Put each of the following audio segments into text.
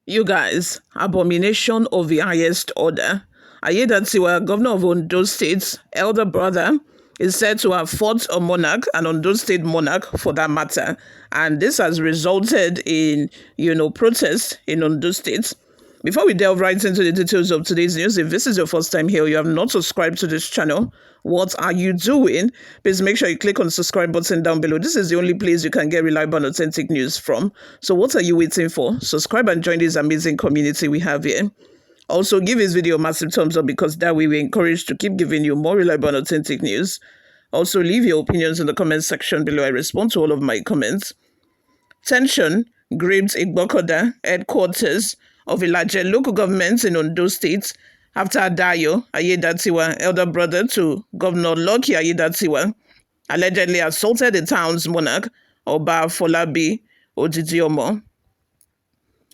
You guys, abomination of the highest order. Aiyedatiwa, governor of Ondo State, elder brother, is said to have fought a monarch, an Ondo State monarch for that matter. And this has resulted in, protests in Ondo State. Before we delve right into the details of today's news, if this is your first time here, you have not subscribed to this channel, what are you doing? Please make sure you click on the subscribe button down below. This is the only place you can get reliable and authentic news from. So what are you waiting for? Subscribe and join this amazing community we have here. Also, give this video a massive thumbs up because that way we're encouraged to keep giving you more reliable and authentic news. Also, leave your opinions in the comment section below. I respond to all of my comments. Tension gripped Igbokoda, headquarters of a larger local government in Ondo State, after Dayo Aiyedatiwa, elder brother to Governor Lucky Aiyedatiwa, allegedly assaulted the town's monarch, Oba Folabi Odidiomo.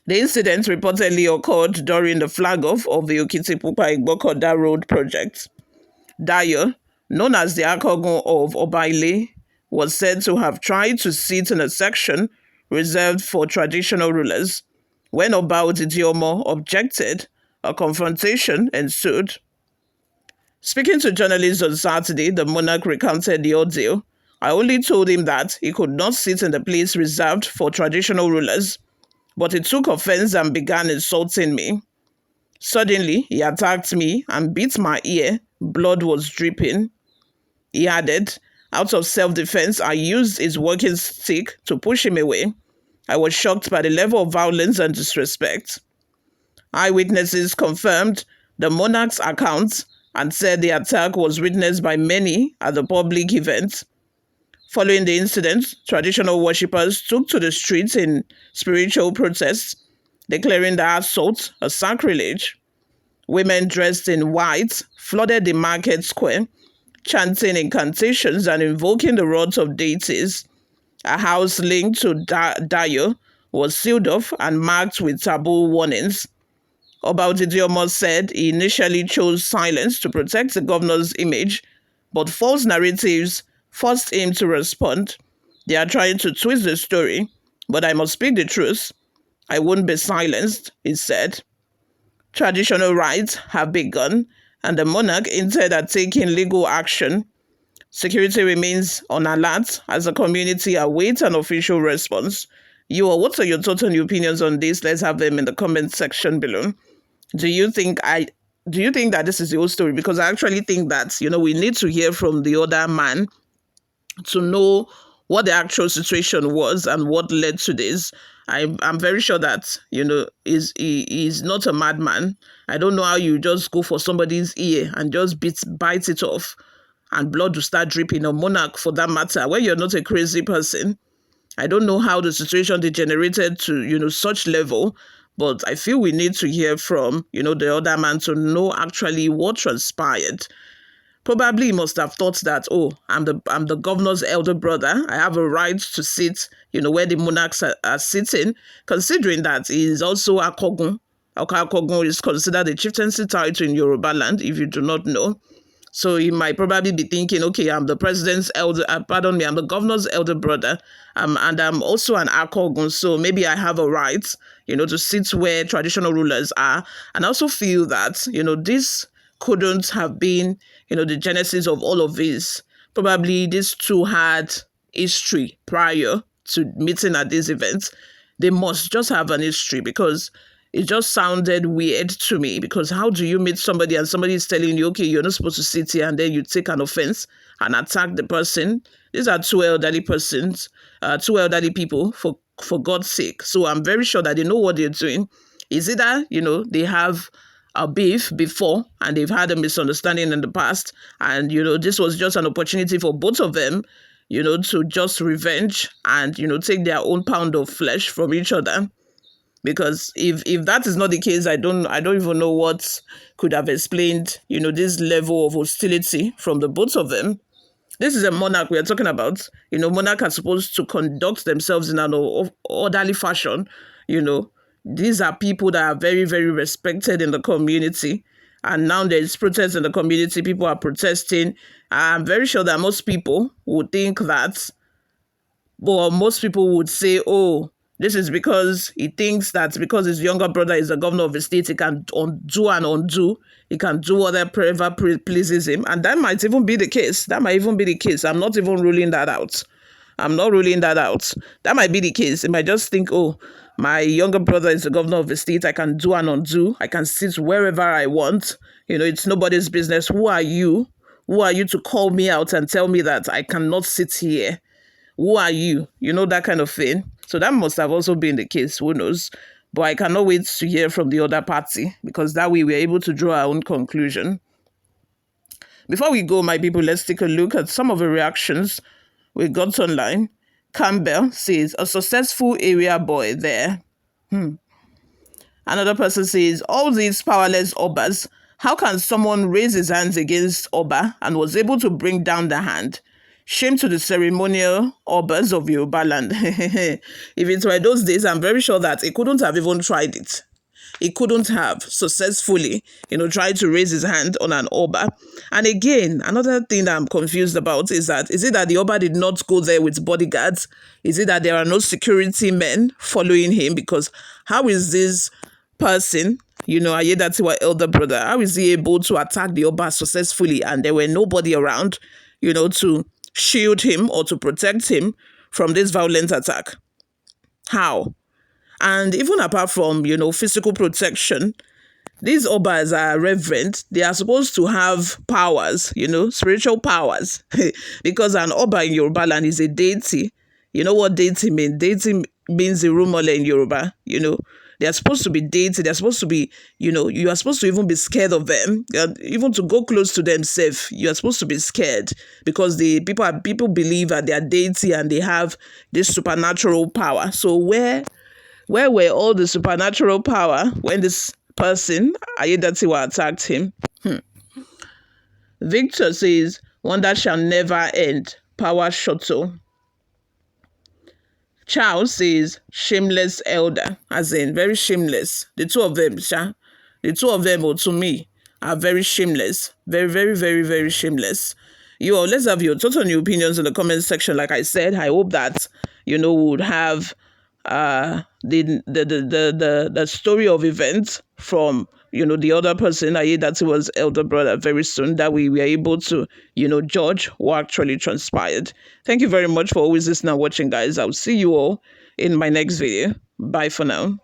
The incident reportedly occurred during the flag-off of the Okitipupa Igbokoda Road project. Dayo, known as the Akogun of Obaile, was said to have tried to sit in a section reserved for traditional rulers. When Oba Odidiomo objected, a confrontation ensued. Speaking to journalists on Saturday, the monarch recounted the ordeal. I only told him that he could not sit in the place reserved for traditional rulers, but he took offense and began insulting me. Suddenly, he attacked me and beat my ear. Blood was dripping. He added, out of self-defense, I used his walking stick to push him away. I was shocked by the level of violence and disrespect. Eyewitnesses confirmed the monarch's account and said the attack was witnessed by many at the public event. Following the incident, traditional worshippers took to the streets in spiritual protests, declaring the assault a sacrilege. Women dressed in white flooded the market square, chanting incantations and invoking the wrath of deities. A house linked to Dayo was sealed off and marked with taboo warnings. Oba Odidiomo said he initially chose silence to protect the governor's image, but false narratives forced him to respond. They are trying to twist the story, but I must speak the truth. I won't be silenced, he said. Traditional rites have begun, and the monarch intended at taking legal action. Security remains on alert as the community awaits an official response. What are your thoughts and your opinions on this? Let's have them in the comment section below. Do you think that this is the whole story? Because I actually think that, we need to hear from the other man to know what the actual situation was and what led to this. I'm very sure that, he's not a madman. I don't know how you just go for somebody's ear and just bite it off and blood will start dripping, or monarch for that matter, when you're not a crazy person. I don't know how the situation degenerated to, such level, but I feel we need to hear from, the other man to know actually what transpired. Probably he must have thought that, I'm the governor's elder brother. I have a right to sit, where the monarchs are sitting, considering that he is also Akogun. Akogun is considered a chieftaincy title in Yoruba land, if you do not know. So he might probably be thinking, okay, I'm the I'm the governor's elder brother, and I'm also an Akogun, so maybe I have a right, to sit where traditional rulers are. And I also feel that, this couldn't have been, the genesis of all of this. Probably these two had history prior to meeting at this event. They must just have an history, because it just sounded weird to me. Because how do you meet somebody and somebody is telling you, okay, you're not supposed to sit here, and then you take an offense and attack the person? These are two elderly people, for God's sake. So I'm very sure that they know what they're doing. Is it that, they have a beef before and they've had a misunderstanding in the past, and, this was just an opportunity for both of them, to just revenge and, take their own pound of flesh from each other? Because if that is not the case, I don't even know what could have explained, this level of hostility from the both of them. This is a monarch we are talking about. Monarchs are supposed to conduct themselves in an orderly fashion. These are people that are very, very respected in the community. And now there is protest in the community. People are protesting. I'm very sure that most people would think that, well, most people would say, oh, This is because he thinks that because his younger brother is the governor of the state, he can undo and undo. He can do whatever pleases him. And that might even be the case. That might even be the case. I'm not even ruling that out. I'm not ruling that out. That might be the case. He might just think, oh, my younger brother is the governor of the state. I can do and undo. I can sit wherever I want. It's nobody's business. Who are you? Who are you to call me out and tell me that I cannot sit here? Who are you? That kind of thing. So that must have also been the case. Who knows? But I cannot wait to hear from the other party, because that way we're able to draw our own conclusion. Before we go, my people, let's take a look at some of the reactions we got online. Campbell says, a successful area boy there. Another person says, all these powerless Obas, how can someone raise his hands against Oba and was able to bring down the hand? Shame to the ceremonial Obas of Yoruba land. If it were those days, I'm very sure that he couldn't have even tried it. He couldn't have successfully, tried to raise his hand on an Oba. And again, another thing that I'm confused about is it that the Oba did not go there with bodyguards? Is it that there are no security men following him? Because how is this person, Aiyedatiwa'S elder brother, how is he able to attack the Oba successfully and there were nobody around, to shield him or to protect him from this violent attack? How? And even apart from, physical protection, these Obas are reverent. They are supposed to have powers, spiritual powers. Because an Oba in Yoruba land is a deity. You know what deity means? Deity means a rumole in Yoruba, They are supposed to be deity. They're supposed to be, you are supposed to even be scared of them. Even to go close to them safe, you are supposed to be scared, because the people believe that they are deity and they have this supernatural power. So where were all the supernatural power when this person, Aiyedatiwa, attacked him? Victor says, wonder shall never end. Power shuttle. Charles says, shameless elder, as in very shameless. The two of them, to me, are very shameless. Very, very, very, very shameless. You all, let's have your thoughts on your opinions in the comment section. Like I said, I hope that, we would have the story of events from the other person, Aiyedatiwa'S elder brother, very soon, that we were able to judge what actually transpired. Thank you very much for always listening and watching, guys. I'll see you all in my next video. Bye for now.